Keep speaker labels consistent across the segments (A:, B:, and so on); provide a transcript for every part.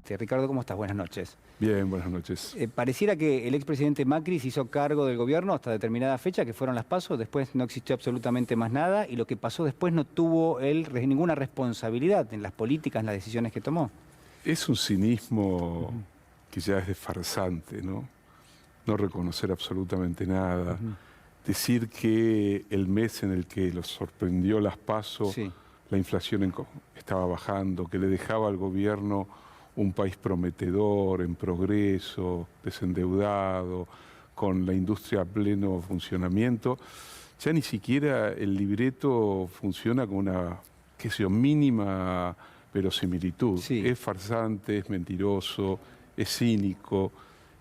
A: Ricardo, ¿cómo estás? Buenas noches.
B: Bien, buenas noches.
A: Pareciera que el expresidente Macri se hizo cargo del gobierno hasta determinada fecha, que fueron las PASO, después no existió absolutamente más nada, y lo que pasó después no tuvo él ninguna responsabilidad en las políticas, en las decisiones que tomó.
B: Es un cinismo que ya es de farsante, ¿no? No reconocer absolutamente nada. Decir que el mes en el que los sorprendió las PASO,
A: Sí.
B: la inflación estaba bajando, que le dejaba al gobierno un país prometedor, en progreso, desendeudado, con la industria a pleno funcionamiento. Ya ni siquiera el libreto funciona con una, qué sé yo, mínima verosimilitud.
A: Sí.
B: Es farsante, es mentiroso, es cínico,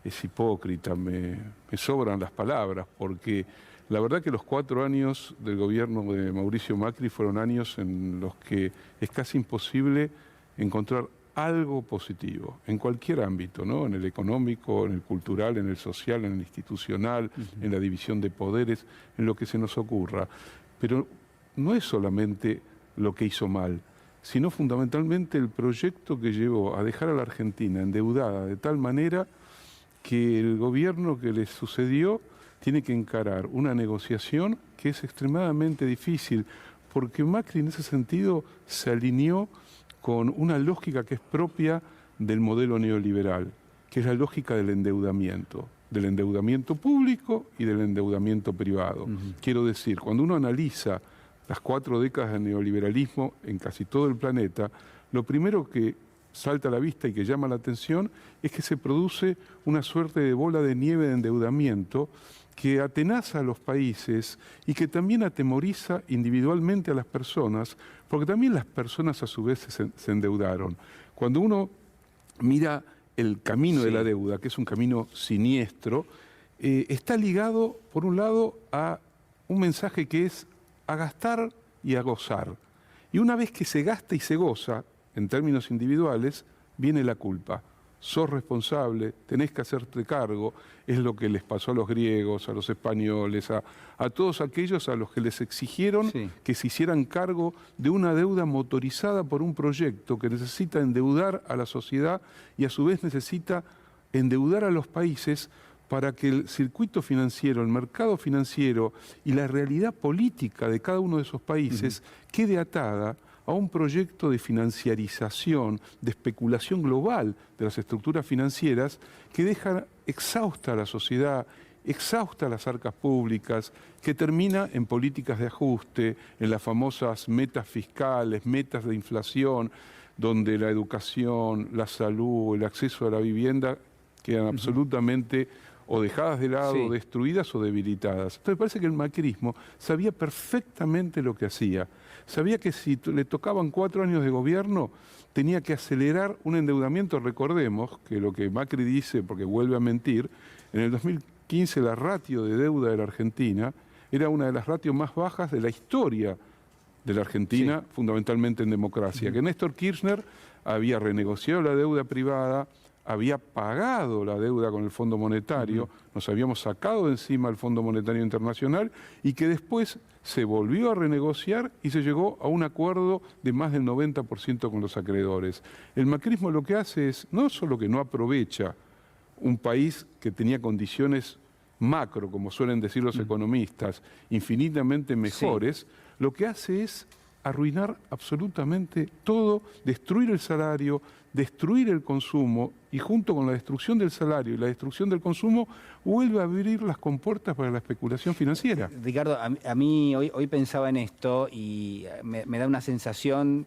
B: es hipócrita. Me sobran las palabras, porque la verdad que los 4 años del gobierno de Mauricio Macri fueron años en los que es casi imposible encontrar algo positivo, en cualquier ámbito, ¿no? En el económico, en el cultural, en el social, en el institucional, en la división de poderes, en lo que se nos ocurra. Pero no es solamente lo que hizo mal, sino fundamentalmente el proyecto que llevó a dejar a la Argentina endeudada de tal manera que el gobierno que le sucedió tiene que encarar una negociación que es extremadamente difícil, porque Macri en ese sentido se alineó con una lógica que es propia del modelo neoliberal, que es la lógica del endeudamiento público y del endeudamiento privado. Quiero decir, cuando uno analiza las 4 décadas del neoliberalismo en casi todo el planeta, lo primero que salta a la vista y que llama la atención es que se produce una suerte de bola de nieve de endeudamiento que atenaza a los países y que también atemoriza individualmente a las personas, porque también las personas a su vez se endeudaron. Cuando uno mira el camino de la deuda, que es un camino siniestro, está ligado, por un lado, a un mensaje que es a gastar y a gozar. Y una vez que se gasta y se goza, en términos individuales, viene la culpa. Sos responsable, tenés que hacerte cargo, es lo que les pasó a los griegos, a los españoles, a todos aquellos a los que les exigieron que se hicieran cargo de una deuda motorizada por un proyecto que necesita endeudar a la sociedad y a su vez necesita endeudar a los países para que el circuito financiero, el mercado financiero y la realidad política de cada uno de esos países quede atada a un proyecto de financiarización, de especulación global de las estructuras financieras que deja exhausta a la sociedad, exhausta a las arcas públicas, que termina en políticas de ajuste, en las famosas metas fiscales, metas de inflación, donde la educación, la salud, el acceso a la vivienda quedan absolutamente o dejadas de lado, destruidas o debilitadas. Entonces parece que el macrismo sabía perfectamente lo que hacía. Sabía que si le tocaban 4 años de gobierno, tenía que acelerar un endeudamiento. Recordemos que lo que Macri dice, porque vuelve a mentir, en el 2015 la ratio de deuda de la Argentina era una de las ratios más bajas de la historia de la Argentina, fundamentalmente en democracia. Que Néstor Kirchner había renegociado la deuda privada, había pagado la deuda con el Fondo Monetario, nos habíamos sacado de encima el Fondo Monetario Internacional y que después se volvió a renegociar y se llegó a un acuerdo de más del 90% con los acreedores. El macrismo lo que hace es no solo que no aprovecha un país que tenía condiciones macro, como suelen decir los economistas, infinitamente mejores, lo que hace es arruinar absolutamente todo, destruir el salario, destruir el consumo y junto con la destrucción del salario y la destrucción del consumo vuelve a abrir las compuertas para la especulación financiera.
A: Ricardo, a mí hoy pensaba en esto y me da una sensación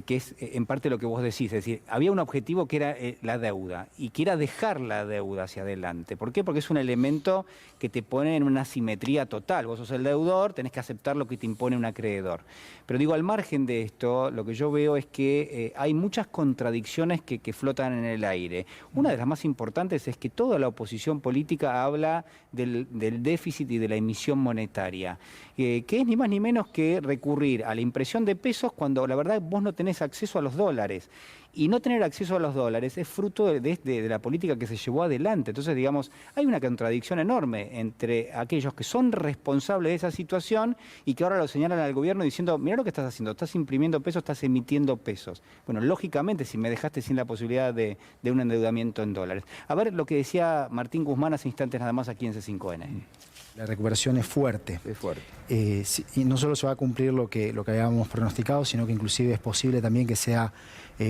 A: que es en parte lo que vos decís, es decir, había un objetivo que era la deuda y que era dejar la deuda hacia adelante. ¿Por qué? Porque es un elemento que te pone en una simetría total. Vos sos el deudor, tenés que aceptar lo que te impone un acreedor. Pero digo, al margen de esto, lo que yo veo es que hay muchas contradicciones que flotan en el aire. Una de las más importantes es que toda la oposición política habla del déficit y de la emisión monetaria, que es ni más ni menos que recurrir a la impresión de pesos cuando la verdad vos no tenés acceso a los dólares. Y no tener acceso a los dólares es fruto de la política que se llevó adelante. Entonces, digamos, hay una contradicción enorme entre aquellos que son responsables de esa situación y que ahora lo señalan al gobierno diciendo, mira lo que estás haciendo, estás imprimiendo pesos, estás emitiendo pesos. Bueno, lógicamente, si me dejaste sin la posibilidad de un endeudamiento en dólares. A ver lo que decía Martín Guzmán hace instantes nada más aquí en C5N.
C: La recuperación es fuerte.
A: Es fuerte.
C: Y no solo se va a cumplir lo que habíamos pronosticado, sino que inclusive es posible también que sea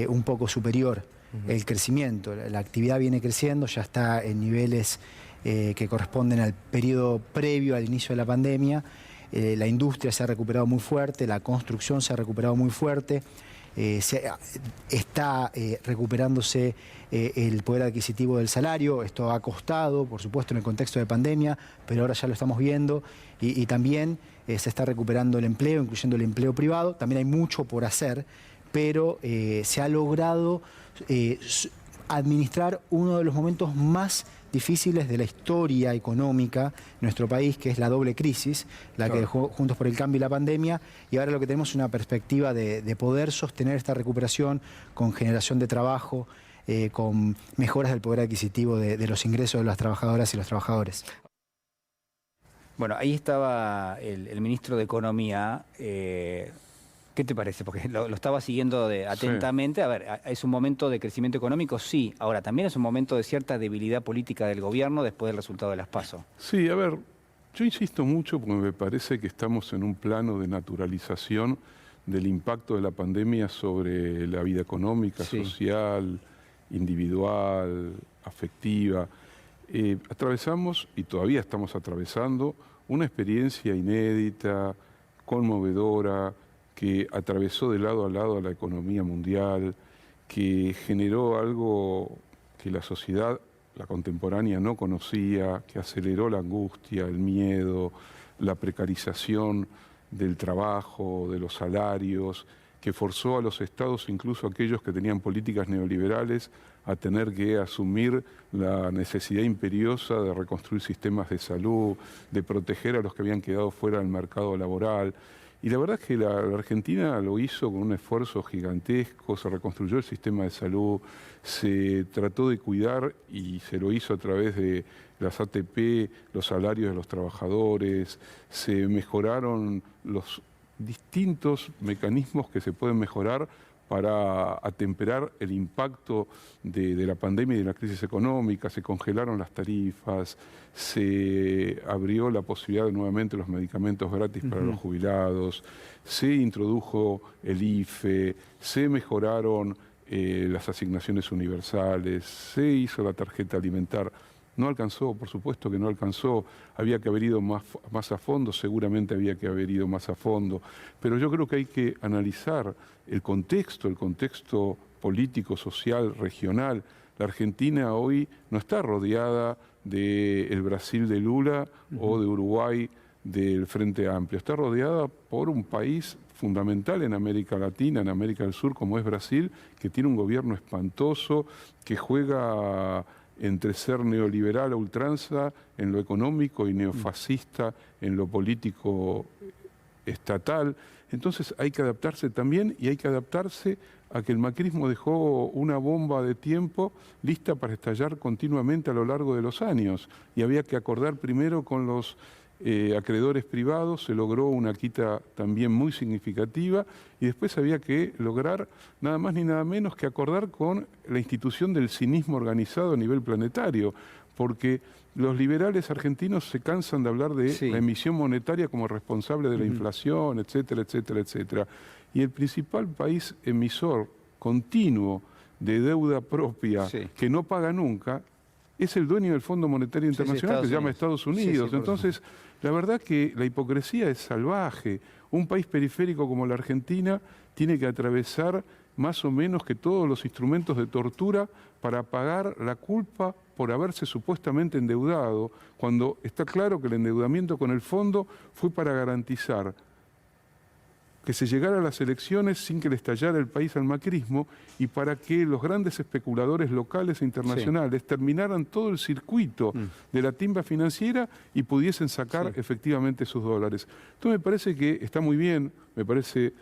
C: un poco superior el crecimiento. La actividad viene creciendo, ya está en niveles que corresponden al periodo previo al inicio de la pandemia. La industria se ha recuperado muy fuerte, la construcción se ha recuperado muy fuerte. Está recuperándose el poder adquisitivo del salario. Esto ha costado, por supuesto, en el contexto de pandemia, pero ahora ya lo estamos viendo y también se está recuperando el empleo, incluyendo el empleo privado. También hay mucho por hacer, pero se ha logrado administrar uno de los momentos más difíciles de la historia económica de nuestro país, que es la doble crisis, la que dejó Juntos por el Cambio y la pandemia, y ahora lo que tenemos es una perspectiva de poder sostener esta recuperación con generación de trabajo, con mejoras del poder adquisitivo de los ingresos de las trabajadoras y los trabajadores.
A: Bueno, ahí estaba el ministro de Economía. ¿Qué te parece? Porque lo estaba siguiendo atentamente. A ver, ¿es un momento de crecimiento económico? Sí. Ahora, también es un momento de cierta debilidad política del gobierno después del resultado de las PASO.
B: Sí, a ver, yo insisto mucho porque me parece que estamos en un plano de naturalización del impacto de la pandemia sobre la vida económica, social, individual, afectiva. Atravesamos, y todavía estamos atravesando, una experiencia inédita, conmovedora, que atravesó de lado a lado a la economía mundial, que generó algo que la sociedad, la contemporánea, no conocía, que aceleró la angustia, el miedo, la precarización del trabajo, de los salarios, que forzó a los estados, incluso aquellos que tenían políticas neoliberales, a tener que asumir la necesidad imperiosa de reconstruir sistemas de salud, de proteger a los que habían quedado fuera del mercado laboral. Y la verdad es que la Argentina lo hizo con un esfuerzo gigantesco, se reconstruyó el sistema de salud, se trató de cuidar y se lo hizo a través de las ATP, los salarios de los trabajadores, se mejoraron los distintos mecanismos que se pueden mejorar para atemperar el impacto de la pandemia y de la crisis económica. Se congelaron las tarifas, se abrió la posibilidad de nuevamente los medicamentos gratis para los jubilados, se introdujo el IFE, se mejoraron las asignaciones universales, se hizo la tarjeta alimentar. No alcanzó, por supuesto que no alcanzó, había que haber ido más a fondo, seguramente había que haber ido más a fondo, pero yo creo que hay que analizar el contexto político, social, regional. La Argentina hoy no está rodeada del Brasil de Lula o de Uruguay del Frente Amplio, está rodeada por un país fundamental en América Latina, en América del Sur, como es Brasil, que tiene un gobierno espantoso, que juega entre ser neoliberal a ultranza en lo económico y neofascista en lo político estatal. Entonces hay que adaptarse también, y hay que adaptarse a que el macrismo dejó una bomba de tiempo lista para estallar continuamente a lo largo de los años, y había que acordar primero con los acreedores privados, se logró una quita también muy significativa, y después había que lograr nada más ni nada menos que acordar con la institución del cinismo organizado a nivel planetario, porque los liberales argentinos se cansan de hablar de la emisión monetaria como responsable de la inflación, etcétera, etcétera, etcétera. Y el principal país emisor continuo de deuda propia que no paga nunca es el dueño del Fondo Monetario Internacional, que se llama Estados Unidos. Entonces, la verdad que la hipocresía es salvaje. Un país periférico como la Argentina tiene que atravesar más o menos que todos los instrumentos de tortura para pagar la culpa por haberse supuestamente endeudado, cuando está claro que el endeudamiento con el fondo fue para garantizar que se llegara a las elecciones sin que le estallara el país al macrismo, y para que los grandes especuladores locales e internacionales terminaran todo el circuito de la timba financiera y pudiesen sacar efectivamente sus dólares. Entonces me parece que está muy bien, me parece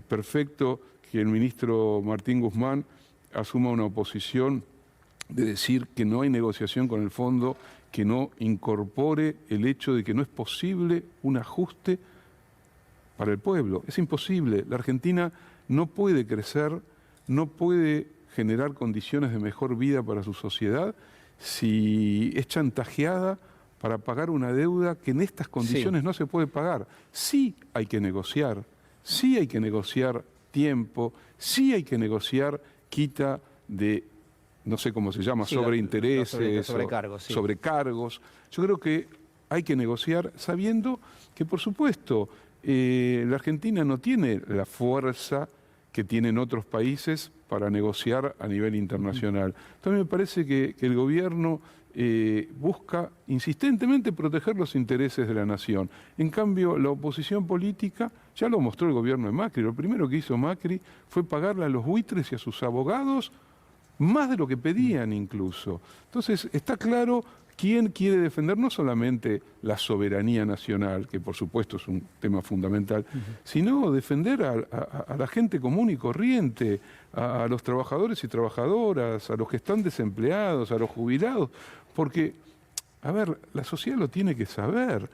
B: perfecto que el ministro Martín Guzmán asuma una oposición de decir que no hay negociación con el fondo, que no incorpore el hecho de que no es posible un ajuste para el pueblo. Es imposible. La Argentina no puede crecer, no puede generar condiciones de mejor vida para su sociedad si es chantajeada para pagar una deuda que en estas condiciones no se puede pagar. Sí hay que negociar, sí hay que negociar tiempo, sí hay que negociar quita de, no sé cómo se llama, sobreintereses, sobrecargos. Yo creo que hay que negociar sabiendo que, por supuesto, la Argentina no tiene la fuerza que tienen otros países para negociar a nivel internacional. Entonces me parece que el gobierno busca insistentemente proteger los intereses de la nación. En cambio, la oposición política, ya lo mostró el gobierno de Macri, lo primero que hizo Macri fue pagarle a los buitres y a sus abogados más de lo que pedían incluso. Entonces, está claro quién quiere defender no solamente la soberanía nacional, que por supuesto es un tema fundamental, sino defender a la gente común y corriente, a los trabajadores y trabajadoras, a los que están desempleados, a los jubilados, porque, a ver, la sociedad lo tiene que saber.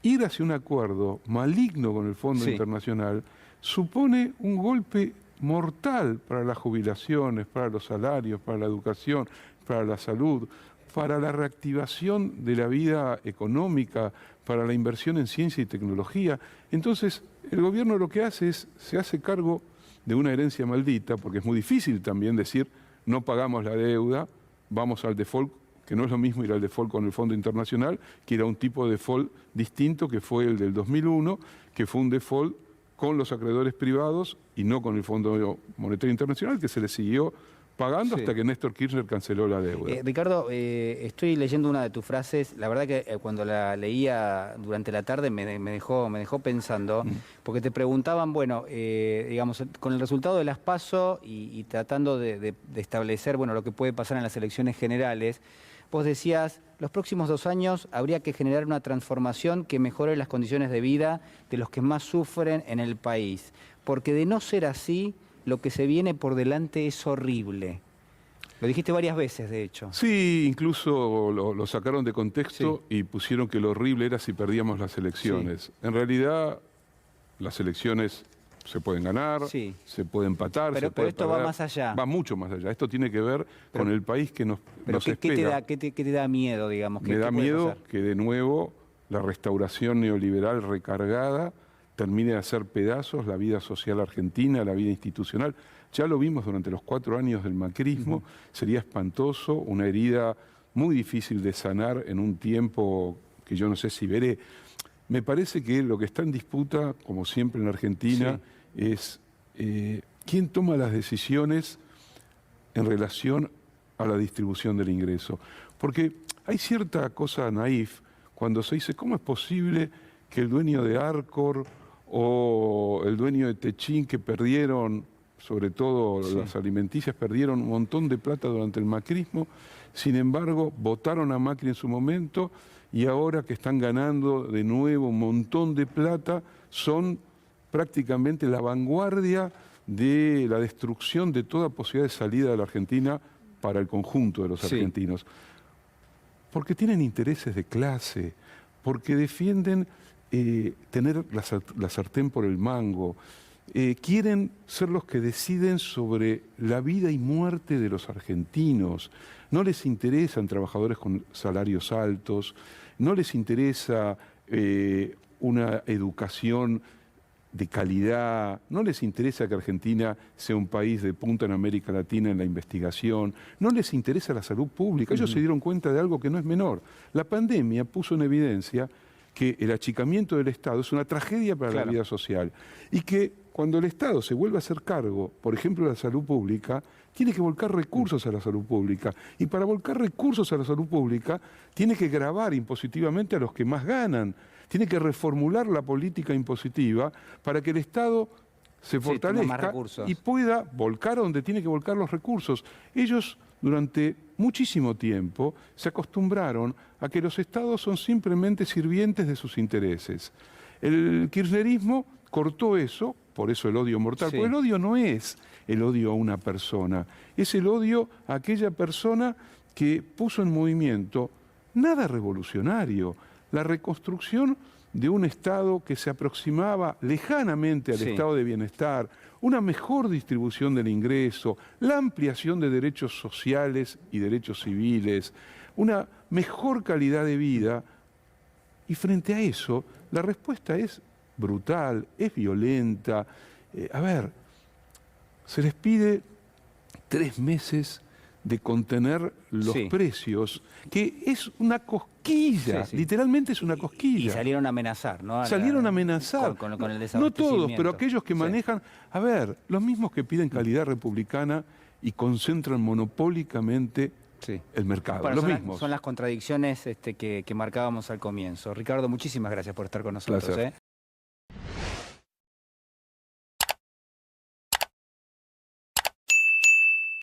B: Ir hacia un acuerdo maligno con el Fondo Internacional supone un golpe mortal para las jubilaciones, para los salarios, para la educación, para la salud, para la reactivación de la vida económica, para la inversión en ciencia y tecnología. Entonces, el gobierno lo que hace es, se hace cargo de una herencia maldita, porque es muy difícil también decir, no pagamos la deuda, vamos al default, que no es lo mismo ir al default con el Fondo Internacional, que ir a un tipo de default distinto, que fue el del 2001, que fue un default con los acreedores privados y no con el Fondo Monetario Internacional, que se le siguió pagando hasta que Néstor Kirchner canceló la deuda.
A: Ricardo, estoy leyendo una de tus frases, la verdad que cuando la leía durante la tarde me dejó pensando, porque te preguntaban, bueno, digamos, con el resultado de las PASO y tratando de establecer, bueno, lo que puede pasar en las elecciones generales, vos decías, los próximos 2 años habría que generar una transformación que mejore las condiciones de vida de los que más sufren en el país, porque de no ser así, lo que se viene por delante es horrible. Lo dijiste varias veces, de hecho.
B: Sí, incluso lo sacaron de contexto y pusieron que lo horrible era si perdíamos las elecciones. En realidad, las elecciones se pueden ganar, se puede empatar,
A: pero esto
B: perder.
A: Va más allá.
B: Va mucho más allá. Esto tiene que ver con el país que nos espera.
A: ¿Qué te da miedo, digamos?
B: Me da miedo que de nuevo la restauración neoliberal recargada termine de hacer pedazos la vida social argentina, la vida institucional. Ya lo vimos durante los 4 años del macrismo, sería espantoso, una herida muy difícil de sanar en un tiempo que yo no sé si veré. Me parece que lo que está en disputa, como siempre en Argentina, es quién toma las decisiones en relación a la distribución del ingreso. Porque hay cierta cosa naif cuando se dice, ¿cómo es posible que el dueño de Arcor o el dueño de Techín, que perdieron, sobre todo las alimenticias, perdieron un montón de plata durante el macrismo, sin embargo, votaron a Macri en su momento y ahora que están ganando de nuevo un montón de plata, son prácticamente la vanguardia de la destrucción de toda posibilidad de salida de la Argentina para el conjunto de los argentinos? Porque tienen intereses de clase, porque defienden tener la sartén por el mango, quieren ser los que deciden sobre la vida y muerte de los argentinos. No les interesan trabajadores con salarios altos, no les interesa una educación de calidad, no les interesa que Argentina sea un país de punta en América Latina en la investigación, no les interesa la salud pública. Ellos se dieron cuenta de algo que no es menor. La pandemia puso en evidencia que el achicamiento del Estado es una tragedia para la vida social y que cuando el Estado se vuelve a hacer cargo, por ejemplo, de la salud pública, tiene que volcar recursos a la salud pública. Y para volcar recursos a la salud pública, tiene que gravar impositivamente a los que más ganan. Tiene que reformular la política impositiva para que el Estado se fortalezca y pueda volcar a donde tiene que volcar los recursos. Ellos, durante muchísimo tiempo, se acostumbraron a que los Estados son simplemente sirvientes de sus intereses. El kirchnerismo cortó eso por eso el odio mortal,
A: Sí.
B: porque el odio no es el odio a una persona, es el odio a aquella persona que puso en movimiento nada revolucionario, la reconstrucción de un Estado que se aproximaba lejanamente al
A: Sí.
B: estado de bienestar, una mejor distribución del ingreso, la ampliación de derechos sociales y derechos civiles, una mejor calidad de vida. Y frente a eso, la respuesta es brutal, es violenta. A ver, se les pide 3 meses de contener los
A: Sí.
B: precios, que es una cosquilla,
A: Sí, sí.
B: literalmente es una cosquilla.
A: Y salieron a amenazar, ¿no?
B: Salieron a amenazar.
A: Con el
B: No todos,
A: desabastecimiento.
B: pero aquellos que
A: Sí.
B: manejan, a ver, los mismos que piden calidad republicana y concentran monopólicamente
A: Sí.
B: el mercado,
A: Bueno,
B: los
A: son,
B: mismos.
A: son las contradicciones que marcábamos al comienzo. Ricardo, muchísimas gracias por estar con nosotros.
B: Placer.